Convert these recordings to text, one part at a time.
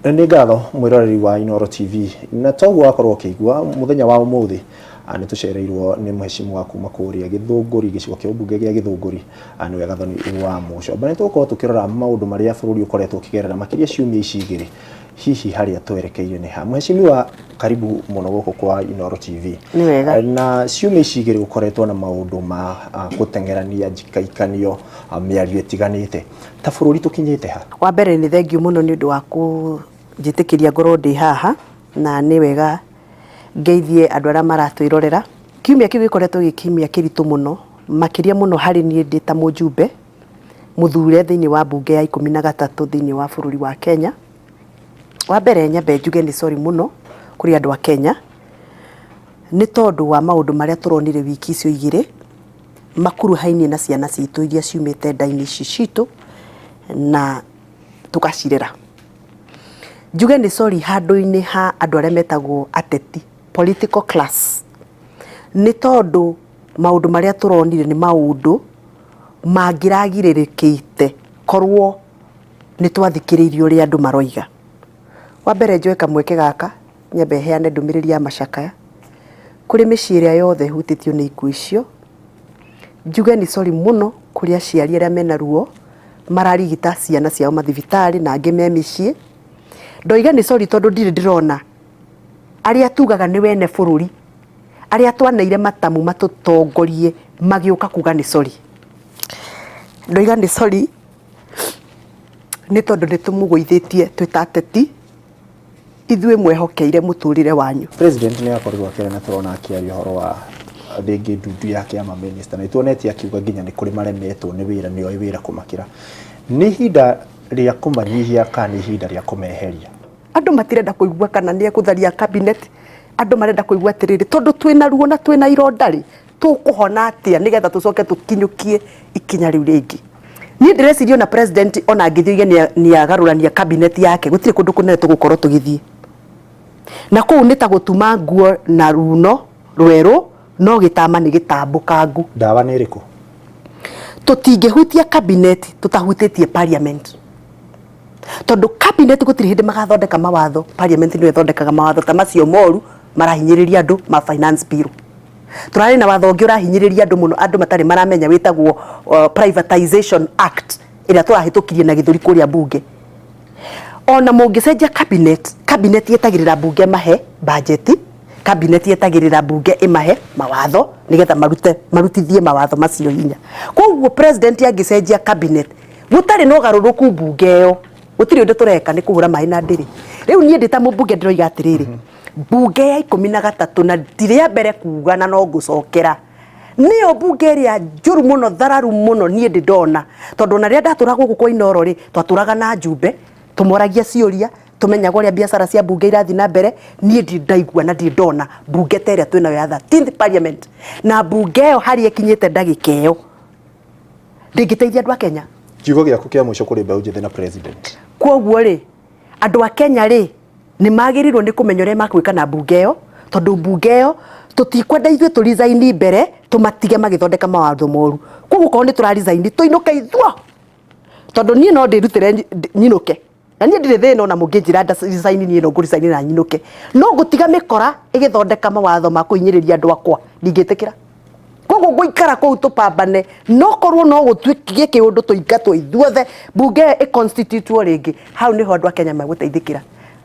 Nĩ ngatho mwĩroreri wa Inooro TV na toguo wakorwo ũkĩigua muthenya wa ũmũthĩ nĩ tũcereirwo nĩ mheshimiwa kuma kũrĩa Gĩthũngũri gĩcigo kĩa ũmbunge gĩa Gĩthũngũri nĩwe gathoni wa Mũcomba. Nĩ tũgũkorwo tũkĩrora maũndũ marĩa bũrũri ũkoretwo ũkĩgerera makĩria ciumia ici igĩrĩ, hihi harĩa twerekeire nĩ ha. Mheshimiwa, karibu mũno gũkũ kwa Inooro TV. Nĩ wega. Na ciumia ici igĩrĩ gũkoretwo na maũndũ ma gũtengerania njikaikanio mĩario ĩtiganĩte, ta bũrũri tũkinyĩte ha? Wa mbere nĩ thengiũ mũno nĩ ũndũ wa kũnjĩtĩkĩria ngorwo ndĩ haha, na nĩ wega ngeithie andũ arĩa maratwĩrorera. Kiumia kĩu gĩkoretwo gĩ kiumia kĩritũ mũno, makĩria mũno harĩ niĩ ndĩ ta mũjumbe mũthure thĩinĩ wa mbunge ya 13 thĩinĩ wa bũrũri wa Kenya. Wa mbere nyambe njuge nĩ sorry mũno kũrĩ andũ a Kenya nĩ tondũ wa maũndũ marĩa tũronire wiki icio igĩrĩ makuruhainie na ciana citũ iria ciumĩte nda-inĩ ici citũ na tũgacirera. Njuge nĩ sorry handũ-inĩ ha andũ arĩa metagwo ateti, political class, nĩ tondũ maũndũ marĩa tũronire nĩ maũndũ mangĩragirĩrĩkĩte korwo nĩ twathikĩrĩirie ũrĩa andũ maroiga. Wa mbere njoe kamweke gaka nyambe heane ndũmĩrĩri ya macakaya kũrĩ mĩciĩ ĩrĩa yothe hutĩtio nĩ ikuũ icio. Njuge nĩ sorry mũno kũrĩ aciari arĩa mena ruo mararigita ciana ciao mathibitarĩ na angĩ me mĩciĩ. Ndoiga nĩ sorry tondũ ndirĩ ndĩrona arĩa tugaga nĩ wene bũrũri, arĩa twaneire matamu matũtongorie magĩũka kuga nĩ sorry. Ndoiga nĩ sorry nĩ tondũ nĩ tũmũgũithĩtie twĩ ta ateti ithuĩ mwehokeire mũtũrĩre wanyu. President nĩ akorirwo akĩaria na tũrona akĩaria ũhoro wa rĩngĩ ndundu yake ya mamĩnĩsta, na nĩtuonetie akiuga nginya nĩ kũrĩ maremetwo nĩ wĩra, nĩoĩ wĩra kũmakĩra. Nĩ ihinda rĩa kũmanyihia kana nĩ ihinda rĩa kũmeheria? Andũ matirenda kũigua kana nĩ ekũtharia cabinet. Andũ marenda kũigua atĩrĩrĩ, tondũ twĩna ruo na twĩna ironda rĩ, tũkũhona atĩa nĩgetha tũcoke tũkinyũkie ikinya rĩu rĩngĩ. Niĩ ndĩreciria na president ona angĩthiĩ nĩ agarũrania cabinet yake, gũtirĩ kũndũ kũnene tũgũkorwo tũgĩthiĩ. Na kũu nĩ ta gũtuma nguo na runo rwerũ no gĩtama nĩ gĩtambũkangu. Ndawa nĩ ĩrĩkũ? Tũtingĩhutia cabinet tũtahutĩtie parliament. Tondũ cabinet gũtirĩ hĩndĩ magathondeka mawatho, parliament nĩyo ĩthondekaga mawatho ta macio moru marahinyĩrĩria andũ ma finance bill. Tũrarĩ na watho ũngĩ ũrahinyĩrĩria andũ mũno, andũ matarĩ maramenya wĩtagwo privatization act ĩrĩa tũrahĩtũkirie na gĩthũri kũrĩa mbunge. Ona mũngĩcenjia cabinet, cabinet yetagĩrĩra mbunge mahe budget, cabinet yetagĩrĩra mbunge ĩmahe mawatho nĩgetha marutithie mawatho macio hinya. Koguo president angĩcenjia cabinet gũtarĩ na ũgarũrũku mbunge ĩyo, gũtirĩ ũndũ tũreka nĩ kũhũra maĩ na ndĩrĩ. Rĩu niĩ ndĩ ta mũmbunge ndĩroiga atĩrĩrĩ, mbunge ya 13 na ndirĩ ya mbere kuga na no ngũcokera, nĩyo mbunge ĩrĩa njũru mũno, thararu mũno niĩ ndĩ ndona. Tondũ na rĩrĩa ndatũra gũkũ kwa Inooro rĩ, twatũraga na njumbe tũmoragia ciũria, tũmenyaga ũrĩa biacara cia mbunge irathiĩ na mbere. Niĩ ndirĩ ndaigua na ndirĩ ndona mbunge ta ĩrĩa twĩnayo ya 13th parliament, na mbunge ĩyo harĩ ĩkinyĩte ndagĩka ĩyo ndĩngĩteithia andũ a Kenya. Kiugo gĩaku kĩa mũico kũrĩ mbeũ njĩthĩ na president? Kwoguo rĩ, andũ a Kenya rĩ nĩ magĩrĩirwo nĩ kũmenya ũrĩa makwĩka na mbunge ĩyo, tondũ mbunge ĩyo tũtikwenda ithuĩ tũ resign mbere tũmatige magĩthondeka mawatho moru. Kwoguo korwo nĩ tũra resign tũinũke ithuĩ, tondũ niĩ no ndĩrutĩre nyinũke. Na niĩ ndirĩ thĩna ona mũngĩnjĩra resign niĩ no ngũ-resign na nyinũke. No gũtiga mĩkora ĩgĩthondeka mawatho ma kũhinyĩrĩria andũ akwa ndingĩtĩkĩra. Koguo ngũikara kũu tũpambane, no korwo no gũtuĩke kĩũndũ tũingatwo ithuothe mbunge ĩconstitutwo rĩngĩ, hau nĩho andũ a Kenya megũteithĩkĩra.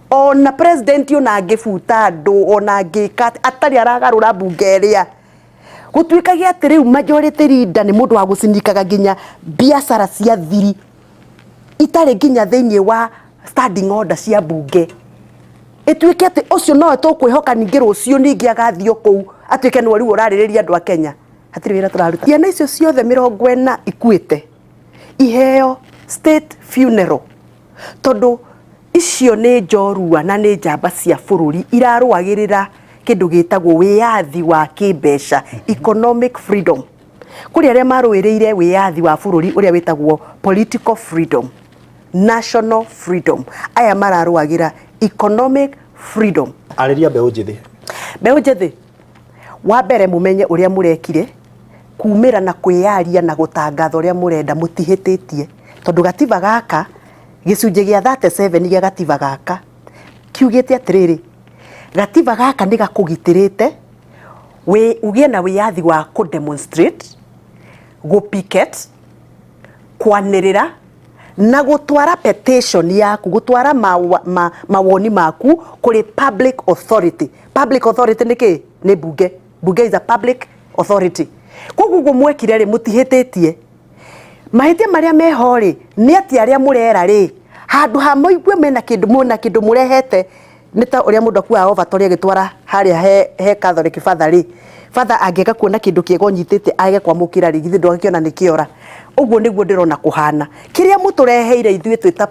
Ona president ona angĩbuta andũ, ona angĩka atarĩ aragarũra mbunge ĩrĩa, gũtuĩkagia atĩ rĩu majority leader nĩ mũndũ wa gũcinikaga nginya biacara cia thiri itarĩ nginya thĩinĩ wa standing order cia mbunge. Ĩtuĩke atĩ ũcio nowe tũkwĩhoka ningĩ rũciũ ningĩ agathio kũu atuĩke nĩwe rĩu ũrarĩrĩria andũ a Kenya. Hatirĩ wĩra tũraruta. Ciana icio ciothe 40 ikuĩte iheo state funeral, tondũ icio nĩ njorua na nĩ njamba cia bũrũri irarũagĩrĩra kĩndũ gĩtagwo wĩyathi wa kĩmbeca, economic freedom. Kũrĩ arĩa marũĩrĩire wĩyathi wa bũrũri ũrĩa wĩtagwo political freedom, national freedom, aya mararũagĩra economic freedom. Arĩria mbeũ njĩthĩ. Mbeũ njĩthĩ, wa mbere mũmenye ũrĩa mũrekire kumĩra na kwĩyaria na gũtangatha ũrĩa mũrenda mũtihĩtĩtie, tondũ gatiba gaka gicunjĩ gĩa 37 gĩa gatiba gaka kiugĩte atĩrĩrĩ, gatiba gaka nĩ gakũgitĩrĩte ugie na wĩyathi wa kũ demonstrate, gũ picket, kwanĩrĩra na gũtwara petition yaku, gũtwara mawoni maku kũrĩ public authority. Public authority nĩ kĩ? Nĩ bunge. Bunge is a public authority. Koguo mwekire rĩ, mũtihĩtĩtie. Mahĩtia marĩa meho rĩ, nĩ atĩ arĩa mũrera rĩ, handũ ha mũigue mena kĩndũ mũrehete, nĩ ta ũrĩa mũndũ akuaga ovatori agĩtwara harĩa he Catholic father rĩ, father angĩaka kuona kĩndũ kĩega ũnyitĩte age kwamũkĩra rĩ, githĩ ndwagĩkĩona nĩ kĩora. Ũguo nĩguo ndĩrona kũhana. Kĩrĩa mũtũreheire ithuĩ twĩta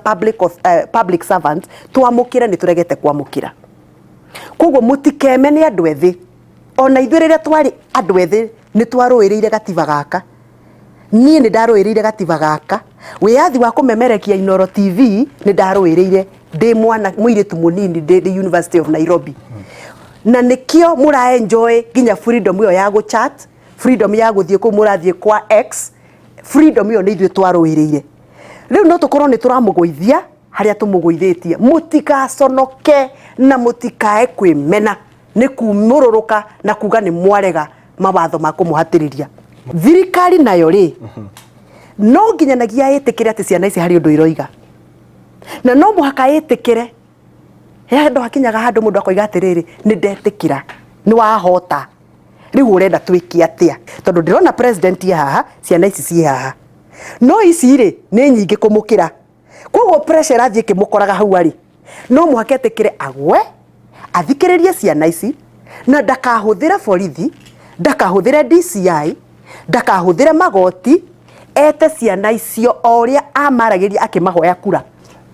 public servants twamũkĩre nĩ tũregete kwamũkĩra. Koguo mũtikeme nĩ andũ ethĩ. Ona ithuĩ rĩrĩa twarĩ andũ ethĩ nĩ twarũĩrĩire gatiba gaka. Niĩ nĩ ndarũĩrĩire gatiba gaka. Wĩyathi wa kũmemerekia Inooro TV nĩ ndarũĩrĩire ndĩ mwana mũirĩtu mũnini ndĩ University of Nairobi. Na nĩkĩo mũra enjoy nginya freedom ĩyo ya gũ-chat, freedom ya gũthiĩ kũu mũrathiĩ kwa X, freedom ĩyo nĩ ithuĩ twarũĩrĩire. Rĩu no tũkorwo nĩ tũramũgũithia harĩa tũmũgũithĩtie. Mũtigaconoke na mũtikae kwĩmena nĩ kumũrũrũka na kuga nĩ mwarega mawatho ma kũmũhatĩrĩria. Thirikari nayo rĩ, no nginyanagia ĩtĩkĩre atĩ ciana ici harĩ ũndũ iroiga. Na no mũhaka ĩtĩkĩre handũ hakinyaga handũ mũndũ akoiga atĩrĩrĩ, nĩ ndetĩkĩra, nĩ wahota, rĩu ũrenda twĩke atĩa? Tondũ ndĩrona president haha, ciana ici ciĩ haha, no ici rĩ nĩ nyingĩ kũmũkĩra. Koguo pressure athiĩ ĩkĩmũkoraga hau arĩ, no mũhaka ĩtĩkĩre agwe, athikĩrĩrie ciana ici, na ndakahũthĩre borithi, ndakahũthĩre DCI, ndakahũthĩre magoti, ete ciana icio o ũrĩa amaragĩria akĩmahoya kura.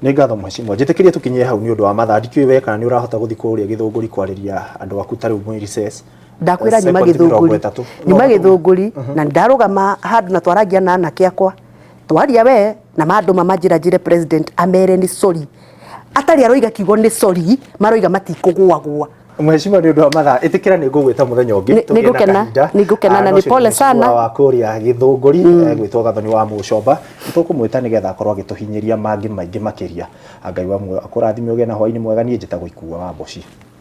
Nĩ ngatho mheshimiwa, njĩtĩkĩrie tũkinyie hau nĩ ũndũ wa mathaa. Ndikĩũĩ we kana nĩ ũrahota gũthiĩ kũrĩa Gĩthũngũri kwarĩria andũ aku tarĩ mwĩ recess. Ndakwĩra nyuma Gĩthũngũri, nyuma Gĩthũngũri na ndarũgama handũ na twaragia na anake akwa, twaria we na mandũ mamanjĩra president amere nĩ sorry. Atari aroiga kiugo nĩ sorry, maroiga matikũgũagũa. Mheshimiwa, nĩ ũndũ wa mathaa, ĩtĩkĩra nĩ ngũgwĩta mũthenya ũngĩ. Nĩngũkena na nĩ pole sana wa kũrĩa Gĩthũngũri gwĩtwo Gathoni wa Mũcomba. Nĩtũkũmwĩta nĩgetha akorwo agĩtũhinyĩria mangĩ maingĩ makĩria. Ngai wa muoyo akũrathime ũgĩe na hwaĩ-inĩ mwega. Niĩ njĩtagwo Ikuua wa Mboci.